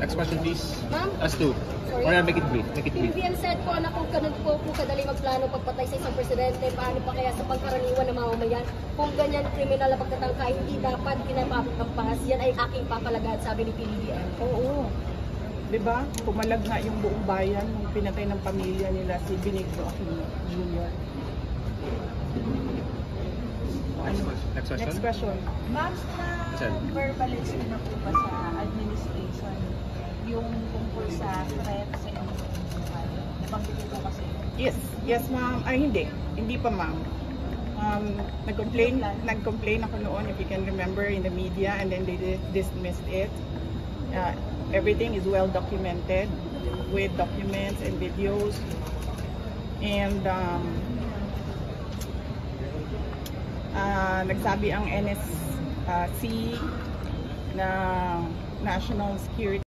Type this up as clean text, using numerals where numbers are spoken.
Next question, please. Ma'am? Us two. Sorry? Or make it brief. Make it brief. PBBM said po na kung ganun po kadali magplano pagpatay sa isang presidente, paano pa kaya sa pagkaraniwan ng mamamayan? Kung ganyan kriminal na pagtatangka, hindi dapat pinapapagpas. Yan ay aking papalagad, sabi ni PBBM. Oo. Diba? Pumalag nga yung buong bayan nung pinatay ng pamilya nila si Benigno Aquino Jr. Next question. Next question. Ma'am, Sir. na-verbalize na po ba sa administration yung tungkol sa threat sa inyong buhay? Nabanggit ito kasi. Yes ma'am. Ay hindi pa ma'am. Nag-complain ako noon, if you can remember, in the media, and then they dismissed it. Everything is well documented with documents and videos, and nagsabi ang NSC na National Security